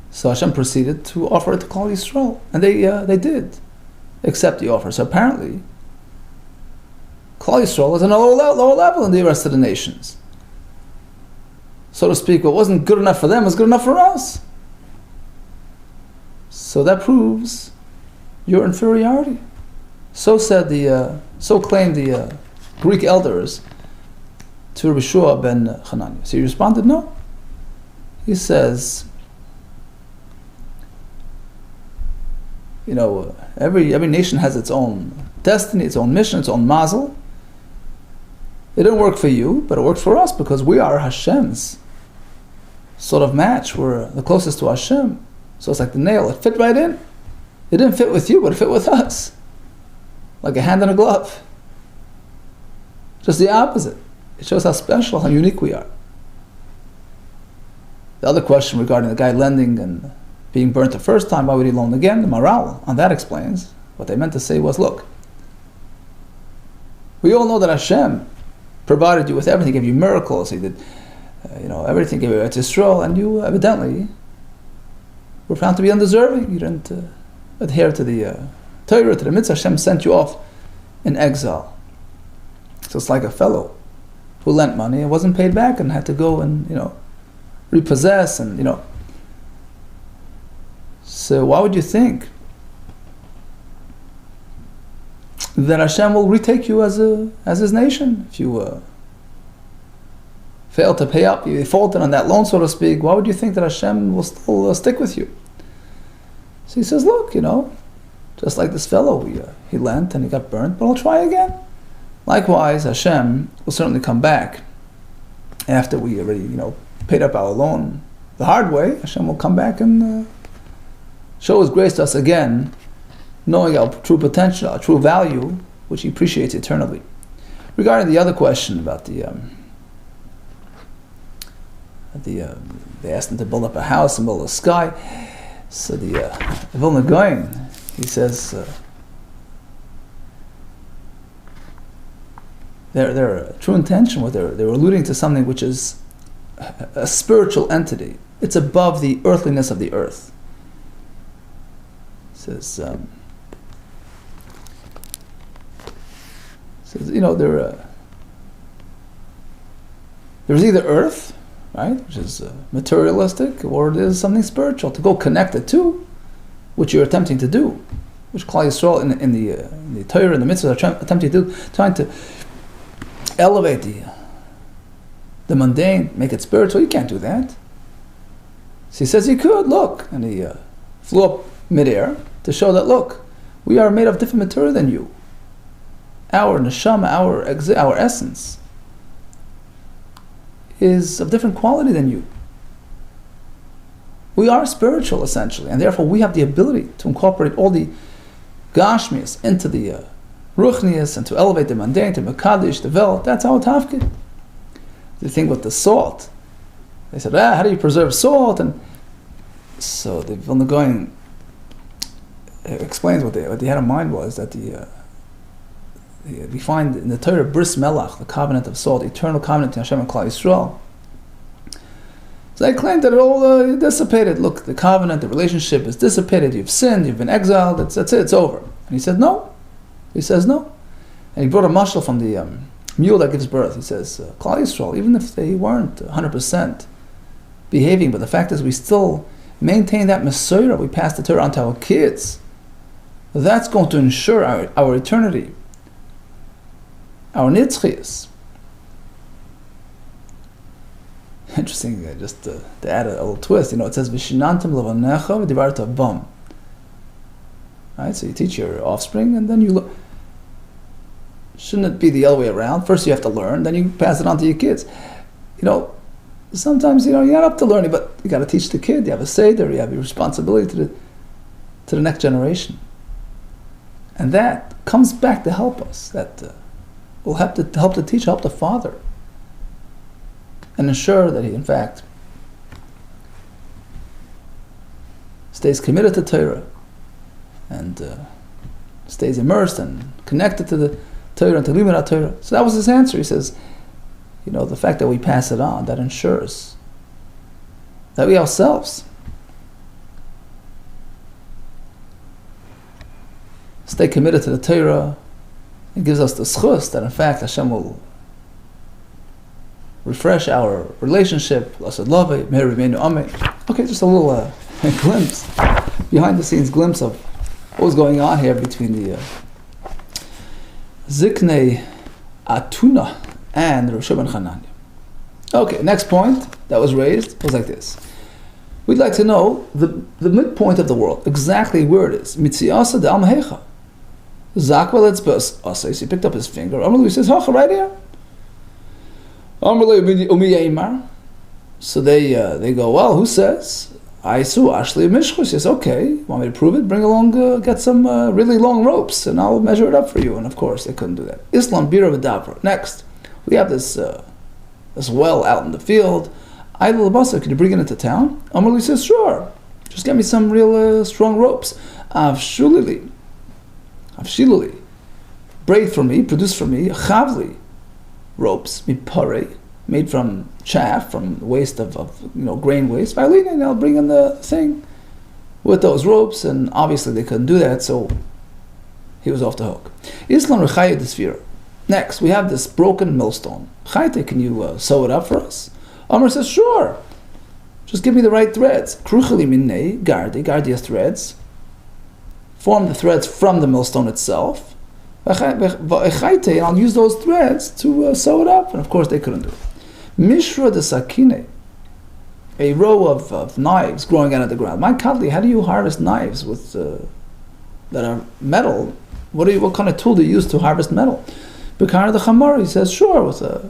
So Hashem proceeded to offer it to Klal Yisrael, and they did accept the offer. So apparently, Klal Yisrael is on a lower level than the rest of the nations. So to speak, what wasn't good enough for them was good enough for us. So that proves your inferiority. So claimed the Greek elders to Rabbi Shua ben Hananiah. So he responded, no. He says, every nation has its own destiny, its own mission, its own mazel. It didn't work for you, but it worked for us because we are Hashem's sort of match. We're the closest to Hashem. So it's like the nail, it fit right in. It didn't fit with you, but it fit with us. Like a hand in a glove. Just the opposite. It shows how special, how unique we are. The other question regarding the guy lending and being burnt the first time, why would he loan again? The Maral on that explains, what they meant to say was, look, we all know that Hashem provided you with everything, gave you miracles, he did everything, gave you Eretz Yisrael, and you evidently were found to be undeserving. You didn't adhere to the Torah, to the mitzvah. Hashem sent you off in exile. So it's like a fellow who lent money and wasn't paid back and had to go and repossess and So why would you think that Hashem will retake you as His nation if you fail to pay up, you defaulted on that loan, so to speak? Why would you think that Hashem will still stick with you? So he says, look, just like this fellow, he lent and he got burnt, but I'll try again. Likewise, Hashem will certainly come back after we already, paid up our loan the hard way. Hashem will come back and show His grace to us again, knowing our true potential, our true value, which He appreciates eternally. Regarding the other question about they asked him to build up a house and build a sky. So the Vilna Gaon, he says, their true intention was they were alluding to something which is a spiritual entity. It's above the earthliness of the earth. He says, there's either earth, right, which is materialistic, or it is something spiritual. To go connect the two, which you're attempting to do, which Klal Yisrael in the Torah and the mitzvahs are attempting to do, trying to elevate the mundane, make it spiritual. You can't do that. So he says he could, look. And he flew up midair to show that, look, we are made of different material than you. Our neshama, our essence, is of different quality than you. We are spiritual, essentially, and therefore we have the ability to incorporate all the gashmias into the ruchnias and to elevate the mundane, to mekadesh, the vel. That's how it tafkid. The thing with the salt, they said, how do you preserve salt? And so the Vilna Gaon explains what they had in mind was that we find in the Torah bris melach, the covenant of salt, eternal covenant to Hashem and Klal Yisrael. So they claim that it all dissipated. Look, the covenant, the relationship is dissipated. You've sinned, you've been exiled. That's it. It's over. And he said no. He says no. And he brought a mashal from the mule that gives birth. He says, Klal Yisrael, even if they weren't 100% behaving, but the fact is we still maintain that Mesorah. We pass the Torah on to our kids. That's going to ensure our eternity, our nitzchias. Interesting, just to add a little twist. It says Vishinantam levanecha v'divarta bam. Right, so you teach your offspring, and then you look. Shouldn't it be the other way around? First you have to learn, then you pass it on to your kids. Sometimes you're not up to learning, but you got to teach the kid. You have a seder, you have your responsibility to the next generation, and that comes back to help us. That will help the teacher, help the father, and ensure that he, in fact, stays committed to Torah and stays immersed and connected to the Torah and to limud Torah. So that was his answer. He says, the fact that we pass it on, that ensures that we ourselves stay committed to the Torah. It gives us the schus that, in fact, Hashem will refresh our relationship. Okay, just a little glimpse, behind the scenes glimpse of what was going on here between the Ziknei Atuna and Rosh ben Hanania. Okay, next point that was raised was like this. We'd like to know the midpoint of the world, exactly where it is. Mitziasa de Almahecha. Zakwa let's bus asa. He picked up his finger. Amrlu says, Hacha, right here. So they go, well, who says? Aisu Ashli Mishchus. He says, okay, want me to prove it? Bring along, get some really long ropes, and I'll measure it up for you. And of course, they couldn't do that. Islam Bira V'Davra. Next, we have this well out in the field. Idol Abasa, can you bring it into town? Amrli says, sure. Just get me some real strong ropes. Avshiluli. Braid for me, produce for me, Chavli. Ropes, mipare, made from chaff, from waste of grain waste. Vailina, and I'll bring in the thing with those ropes, and obviously they couldn't do that, so he was off the hook. Islam rechayet desfira. Next, we have this broken millstone. Chayte, can you sew it up for us? Amr says, sure. Just give me the right threads. Krucheli minei gardias threads. Form the threads from the millstone itself. And I'll use those threads to sew it up. And of course they couldn't do it. Mishra de sakine, a row of knives growing out of the ground. My kadli, how do you harvest knives with that are metal? What kind of tool do you use to harvest metal? Bekar the chamar, he says, sure, with a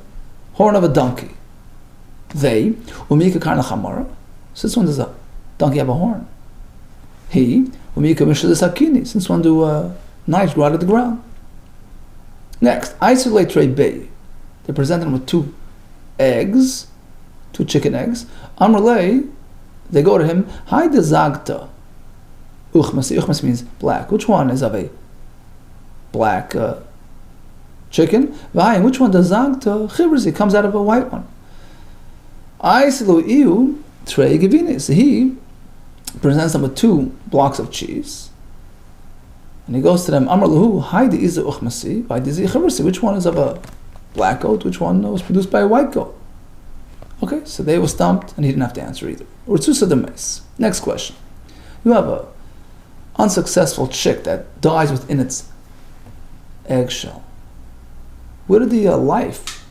horn of a donkey. They, umika karna chamara. Since when does a donkey have a horn? He, umika mishra de sakine. Since when do knives grow out of the ground? Next, isolate tray bay. They present him with two chicken eggs. Amrlei, they go to him, Hai de zagta. Uchmas. Uchmas means black. Which one is of a black chicken? V'hai, which one does zagta? Chivrzi, comes out of a white one. Isilu iu tray gevinis. He presents them with two blocks of cheese. And he goes to them, Amar lahu, Haidi is uchmasi, Haidi is chivrsi. Which one is of a black goat? Which one was produced by a white goat? Okay, so they were stumped, and he didn't have to answer either. Urtsusa demes. Next question. You have a unsuccessful chick that dies within its eggshell. Where did the life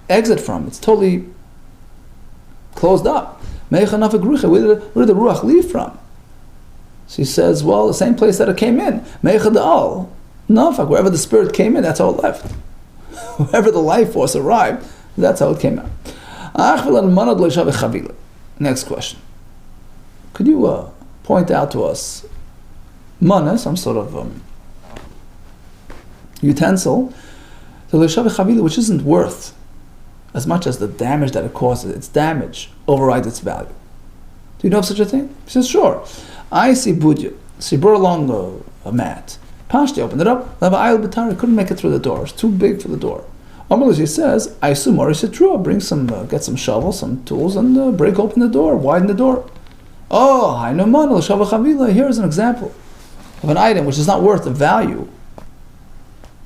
exit from? It's totally closed up. Where did the ruach leave from? So he says, well, the same place that it came in. Wherever the spirit came in, that's how it left. Wherever the life force arrived, that's how it came out. Next question. Could you point out to us mana, some sort of utensil, which isn't worth as much as the damage that it causes? Its damage overrides its value. Do you know of such a thing? He says, sure. I see budya. So he brought along a mat. Pashti opened it up. Couldn't make it through the door. It's too big for the door. He says, I assume bring some, get some shovels, some tools, and break open the door, widen the door. Oh, here's an example of an item which is not worth the value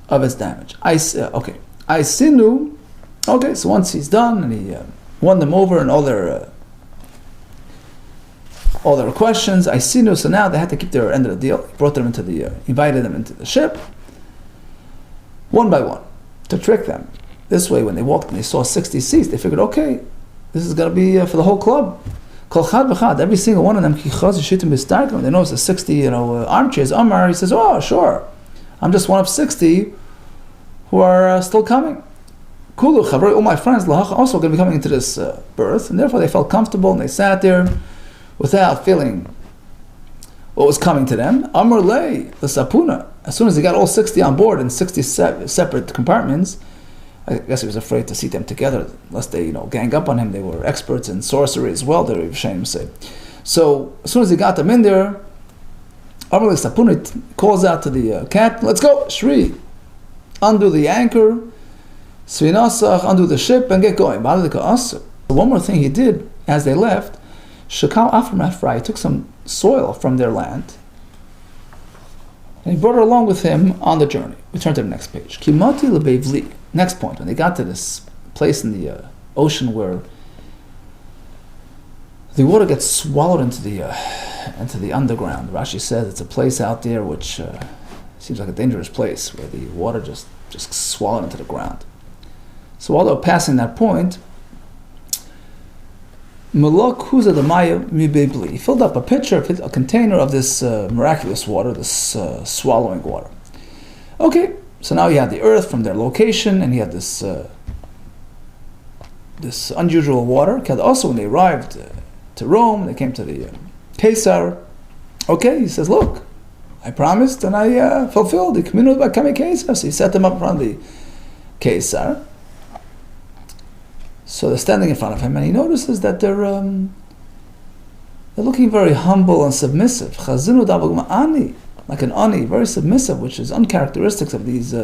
of its damage. I sinu. Okay, so once he's done and he won them over and all their questions, I sinu. So now they had to keep their end of the deal. He brought them invited them into the ship, one by one, to trick them. This way, when they walked and they saw 60 seats, they figured, okay, this is going to be for the whole club. Every single one of them, when they notice the 60 armchairs, Amar, he says, oh, sure, I'm just one of 60 who are still coming. All my friends also going to be coming into this berth, and therefore they felt comfortable and they sat there without feeling what was coming to them. Amar lay, the sapuna. As soon as they got all 60 on board in 60 separate compartments, I guess he was afraid to seat them together, lest they, gang up on him. They were asperts in sorcery as well, they're ashamed to say. So as soon as he got them in there, Amar lay sapuna calls out to the captain, let's go, Shri, undo the anchor, Svinasach, undo the ship, and get going. One more thing he did as they left, Shakal Afra, he took some soil from their land, and he brought it along with him on the journey. We turn to the next page. Kimati lebevli. Next point, when they got to this place in the ocean where the water gets swallowed into the underground. Rashi says it's a place out there which seems like a dangerous place where the water just swallowed into the ground. So while they were passing that point, he filled up a pitcher, a container of this miraculous water, this swallowing water. Okay, so now he had the earth from their location, and he had this unusual water. Also, when they arrived to Rome, they came to the Caesar. Okay, he says, look, I promised and I fulfilled the communal by coming Caesar. So he set them up in front of the Caesar. So they're standing in front of him, and he notices that they're looking very humble and submissive. Like an ani, very submissive, which is uncharacteristic of these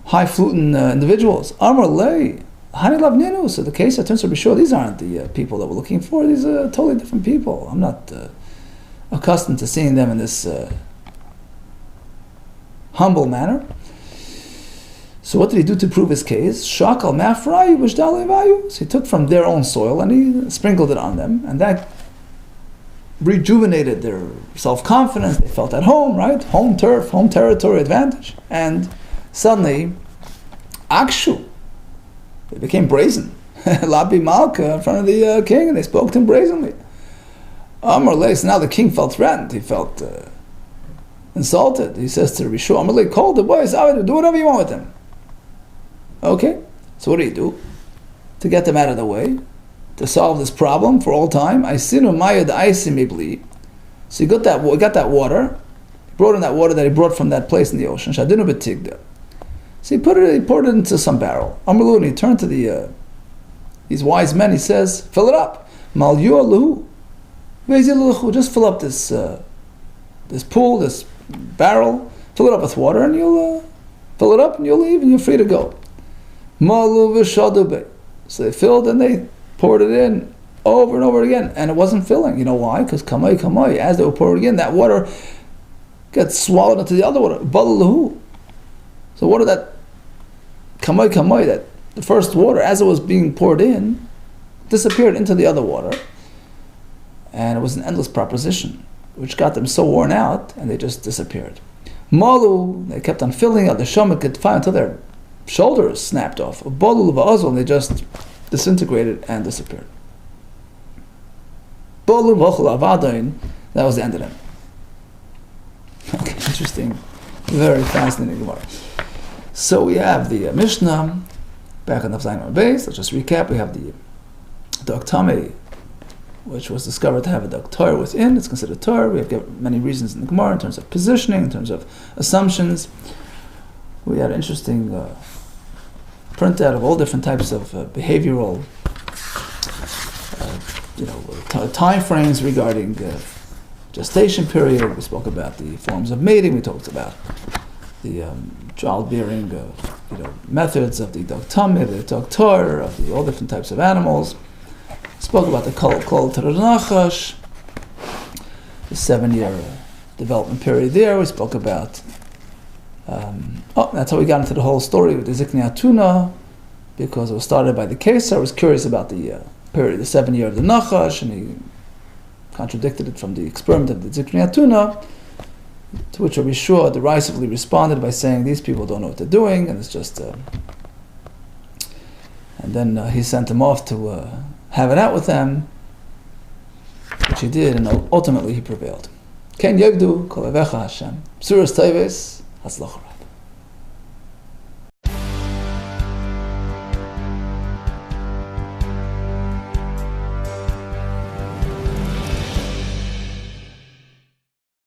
highfalutin individuals. Amar lei, hani lavninu. So the case turns to be sure these aren't the people that we're looking for. These are totally different people. I'm not accustomed to seeing them in this humble manner. So what did he do to prove his case? Shakal mafrayu b'shdalevayu. So he took from their own soil and he sprinkled it on them, and that rejuvenated their self-confidence. They felt at home, right? Home turf, home territory advantage. And suddenly, akshu, they became brazen. Labi Malka in front of the king, and they spoke to him brazenly. Amar lei, so now the king felt threatened. He felt insulted. He says to Rishu, Amar lei, call the boys out, do whatever you want with them. Okay, so what do? To get them out of the way, to solve this problem for all time. I sinu mayad aisimibli. So he got that water. He brought in that water that he brought from that place in the ocean. Shadinu betigda. So he poured it into some barrel. Amrlu, and he turned to these wise men. He says, fill it up. Mal yu'aluhu. Just fill up this pool, this barrel. Fill it up with water, and you'll fill it up, and you'll leave, and you're free to go. Malu v'shadube. So they filled and they poured it in over and over again, and it wasn't filling. You know why? Because kamay, as they were pouring it in, that water gets swallowed into the other water. Balalahu. So what did that kamay, that the first water, as it was being poured in, disappeared into the other water, and it was an endless proposition. which got them so worn out, and they just disappeared. Malu, they kept on filling out the shomet ketfayim until their shoulders snapped off. Bolul va'azul, they just disintegrated and disappeared. Bolul v'achul avadain, that was the end of them. Okay, interesting, very fascinating Gemara. So we have the Mishnah back on the Zayin base. Let's just recap. We have the dog tamei, which was discovered to have a dog Torah within. It's considered Torah. We have given many reasons in the Gemara in terms of positioning, in terms of assumptions. We had an interesting printout of all different types of behavioral time frames regarding gestation period. We spoke about the forms of mating. We talked about the childbearing methods of the dog tamei, of the dog Torah, of all different types of animals. Spoke about the kol nachash, the 7-year development period there. We spoke about that's how we got into the whole story with the ziknei atuna, because it was started by the Kesar. I was curious about the period, the 7-year of the nachash, and he contradicted it from the experiment of the ziknei atuna, to which Rabbi Shua derisively responded by saying these people don't know what they're doing, and it's just and then he sent him off to have it out with them, which he did, and ultimately he prevailed. Ken Yegdu Kol Avecha Hashem. Suras Teves Hatzlacha.